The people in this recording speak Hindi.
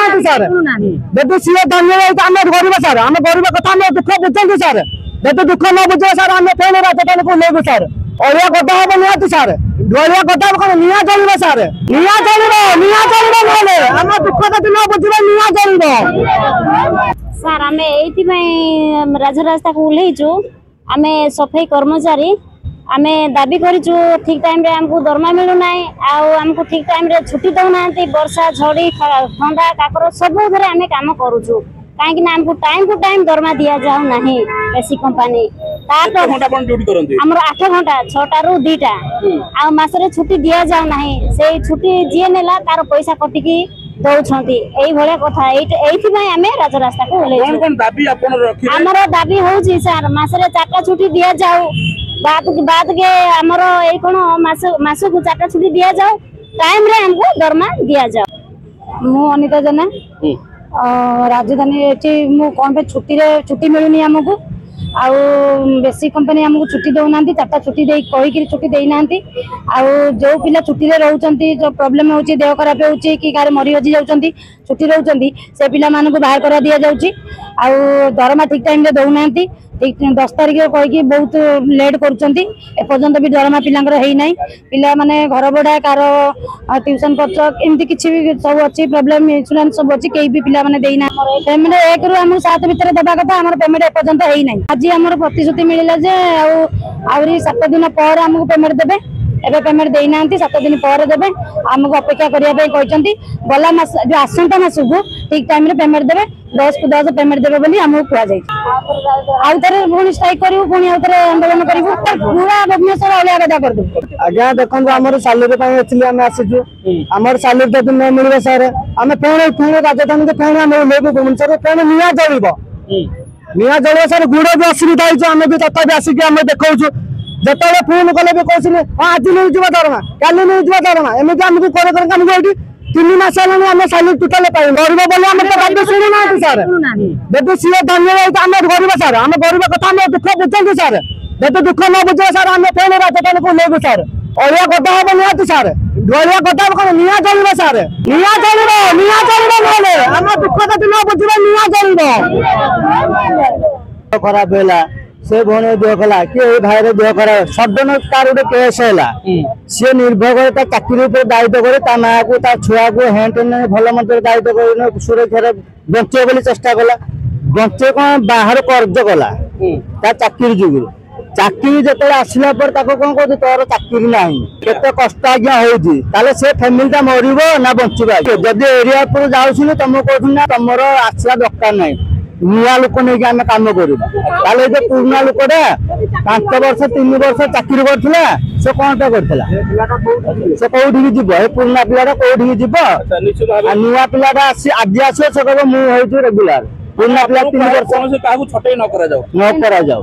शुणुना सर जब सी धन्यवाद आम गरीब सर आम गरीब कथा दुख बुझे सर जब दुख न बुझे सर आम फेण राजधानी को लेबू सर अड़िया गदा हम निहती सर ढलिया गदा कौन निआ चल सर निआ चल आम दुख कथा न बुझे निआ चल सर आम ये राजरास्ता को ओह्लैचु आम सफाई कर्मचारी आम दाबी करूँ ठीक टाइम रे हमको दरमा मिलूना आमको ठीक टाइम रे छुट्टी दौना वर्षा झड़ी ठंडा काकर सब आम कम करूँ कहीं हमको टाइम दरमा दि जाऊ ना एसी कंपानी आमर 8 घंटा 6टा रू 2टा आ मासरे छुट्टी दि जाऊ ना से छुट्टी जी नेला तार पैसा कटिकी दौरान यही भाया कथा ये आम राजरास्ता को आमर दाबी हूँ सर मसरे 4टा छुट्टी दि जाऊ बाद के आमर ये कौन मास को 4टा छुट्टी दि जाऊ टाइम रे हमको दरमा दि जाऊ मु अनिता जेना राजधानी मु कौन पे छुट्टी मिलूनी आमको आउ बेसी कंपनी आमको छुट्टी दौना 4टा छुट्टी कहीकि छुट्टी देना जो पिला छुट्टी रोचे जो प्रोब्लेम हो देह खराब हो कि गारे मरी हजी जाऊँगी छुट्टी रोचे से पिला मानक बाहर कर दि जाऊँगी आउ दरमा ठीक टाइम रे दौना ठीक 10 तारिख कहीकि बहुत लेट करपर्यंत भी दरमा पिलांकर है ना पिला माने घर भड़ा कार ट्यूशन खर्च एमती किसी भी सब अच्छी प्रोब्लेम इंश्योरेंस सब अच्छी कई भी पिला माने देना पेमेंट 1 रू आम 7 भितर देवा कथा आम पेमेंट एपर्यंत है ना आज आम प्रतिश्रुति मिलला जे आउरी 7 दिन पर आमको पेमेंट देबे एबे पेमेंट देना 7 दिन पर देबे आमको अपेक्षा करने गला मास जो आसंता मास को ठीक टाइम रे पेमेंट देबे 10 को 10 पेमेंट देबे बोली हमको कुआ जाय आउ थरे पुणी स्ट्राइक करिवु पुणी आउ थरे आंदोलन करिवु पूरा भुवनेश्वर अलिया गदा कर दु आज्ञा देखन हमर सैलरी पय एचली हम आसीजु हमर सैलरी जब न मिलबे सर हम फेण राजधानी के फेण हम लेबु भुवनेश्वर फेण निया जळिबो सर गुड़ भी असुविधा होइछ हम भी तथा भी आसी हम देखौछु जतले फोन कले भी कहसिले हां आज नहीं जीवा दरमा काली नहीं जीवा दरमा एमे हमको करे करे हम एठी 3 मास हेलानी हम सैलरी टोटल पाइ गरीब बोले हम तो बात शुणुना सर जब सी धन्यवाद आम गरीब सर आम गरीब कथा हम दुख बुझे सर जब दुख न बुझे सर आम फेण राजधानी को लेबू सर अड़िया गदा हम निहती सर ढलिया गदा कौन निआ चल सर निआ चल आम दुख कथा न बुझे निआ चल खराब है से भौणी देह खला कि भाई देह खराब सडन तार गोटे केस है सी निर्भर करे चाकरी दायित्व करे माँ को छुआ को हेन भल मंत्र दायित्व कर सुरक्षा बचे बोली चेष्टा कला बचे कौन बाहर कर्ज कला चाकरी जुगु चाकरी जो आसला कौन कह तोर चाकरी ना केते कष्ट आज्ञा हो से फैमिली मरब ना बचवा जदि एरिया पर जाऊँ तुमको कहूँ ना तुम आसला दरकार ना नुआ लोक नहीं आम कम कर पुराना लोकटा 5 वर्ष 3 वर्ष चाकरी करथिला से कौनटा करथिला से कौटी जीव पुराना पिलाटा कौटी जीव नुआ पिलाटा आज आस से कह मुझे रेगुलर पुराना पिला 3 वर्ष छटई न करा जाऊ